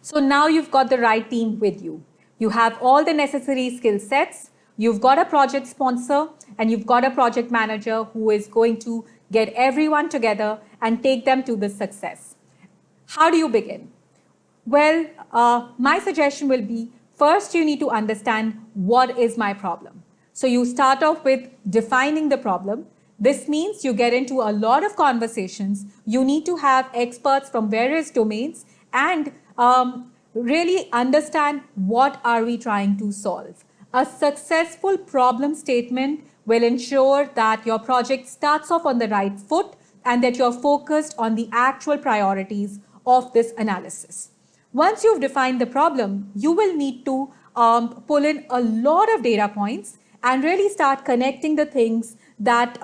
So now you've got the right team with you. You have all the necessary skill sets. You've got a project sponsor and you've got a project manager who is going to get everyone together and take them to the success. How do you begin? Well, my suggestion will be first you need to understand what is my problem. So you start off with defining the problem. This means you get into a lot of conversations. You need to have experts from various domains and really understand what are we trying to solve. A successful problem statement will ensure that your project starts off on the right foot and that you're focused on the actual priorities of this analysis. Once you've defined the problem, you will need to pull in a lot of data points and really start connecting the things that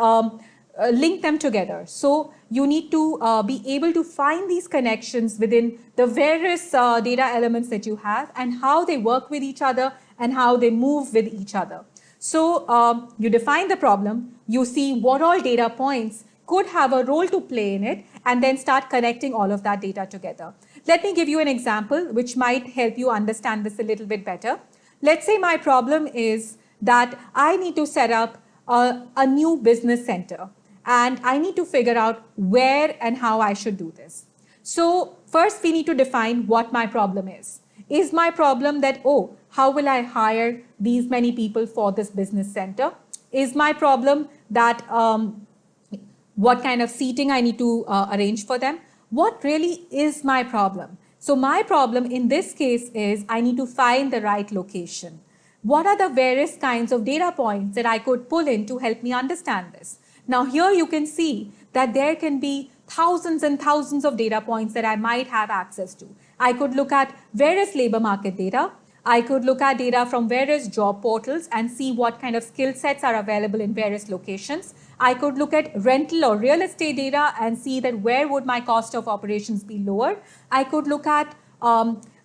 link them together. So you need to be able to find these connections within the various data elements that you have and how they work with each other and how they move with each other. So you define the problem, you see what all data points could have a role to play in it, and then start connecting all of that data together. Let me give you an example which might help you understand this a little bit better. Let's say my problem is that I need to set up a new business center and I need to figure out where and how I should do this. So first we need to define what my problem is. Is my problem that, oh, how will I hire these many people for this business center? Is my problem that what kind of seating I need to arrange for them? What really is my problem? So my problem in this case is I need to find the right location. What are the various kinds of data points that I could pull in to help me understand this? Now here you can see that there can be thousands and thousands of data points that I might have access to. I could look at various labor market data. I could look at data from various job portals and see what kind of skill sets are available in various locations. I could look at rental or real estate data and see that where would my cost of operations be lower. I could look at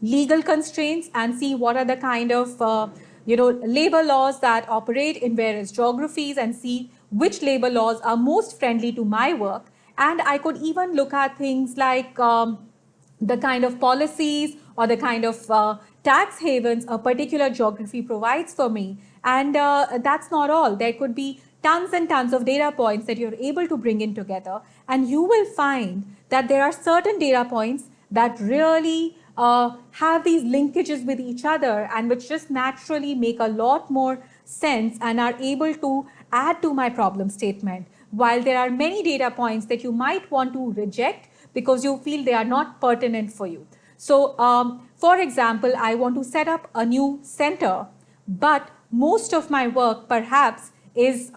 legal constraints and see what are the kind of labor laws that operate in various geographies and see which labor laws are most friendly to my work. And I could even look at things like the kind of policies or the kind of tax havens a particular geography provides for me. And that's not all. There could be tons and tons of data points that you're able to bring in together. And you will find that there are certain data points that really have these linkages with each other and which just naturally make a lot more sense and are able to add to my problem statement. While there are many data points that you might want to reject because you feel they are not pertinent for you. So, for example, I want to set up a new center, but most of my work perhaps is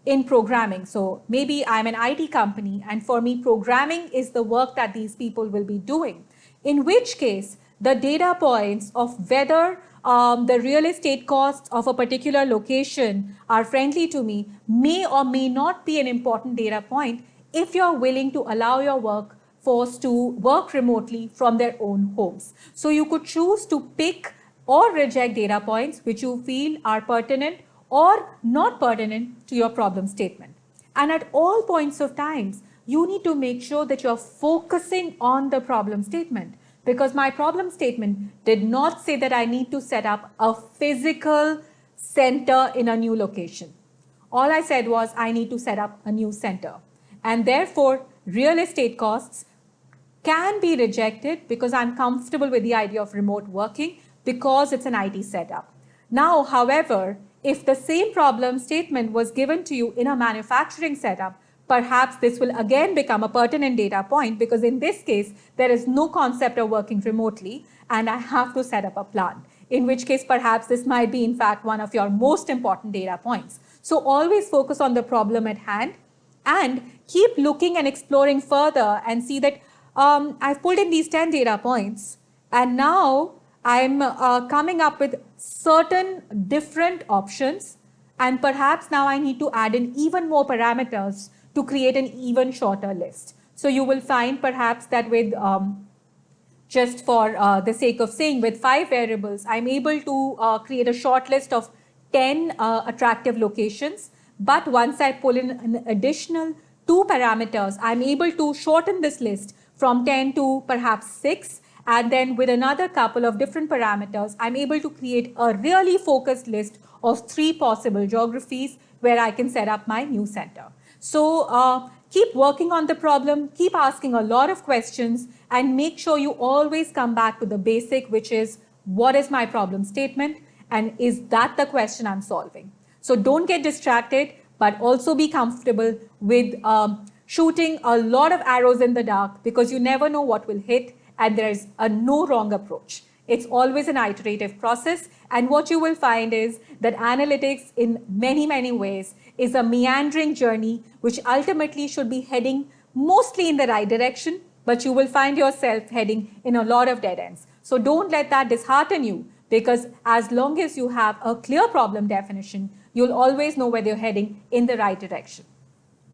in programming. So maybe I'm an IT company and for me programming is the work that these people will be doing. In which case, the data points of whether the real estate costs of a particular location are friendly to me may or may not be an important data point if you're willing to allow your workforce to work remotely from their own homes. So you could choose to pick or reject data points which you feel are pertinent or not pertinent to your problem statement. And at all points of times, you need to make sure that you're focusing on the problem statement. Because my problem statement did not say that I need to set up a physical center in a new location. All I said was I need to set up a new center. And therefore, real estate costs can be rejected because I'm comfortable with the idea of remote working because it's an IT setup. Now, however, if the same problem statement was given to you in a manufacturing setup, perhaps this will again become a pertinent data point because in this case, there is no concept of working remotely and I have to set up a plant, in which case perhaps this might be in fact one of your most important data points. So always focus on the problem at hand and keep looking and exploring further and see that I've pulled in these 10 data points and now I'm coming up with certain different options and perhaps now I need to add in even more parameters to create an even shorter list. So you will find perhaps that with, just for the sake of saying, with 5 variables, I'm able to create a short list of 10 attractive locations. But once I pull in an additional 2 parameters, I'm able to shorten this list from 10 to perhaps 6. And then with another couple of different parameters, I'm able to create a really focused list of 3 possible geographies where I can set up my new center. So keep working on the problem, keep asking a lot of questions, and make sure you always come back to the basic, which is, what is my problem statement? And is that the question I'm solving? So don't get distracted, but also be comfortable with shooting a lot of arrows in the dark, because you never know what will hit, and there's a no wrong approach. It's always an iterative process, and what you will find is that analytics in many, many ways is a meandering journey which ultimately should be heading mostly in the right direction, but you will find yourself heading in a lot of dead ends. So don't let that dishearten you, because as long as you have a clear problem definition, you'll always know whether you're heading in the right direction.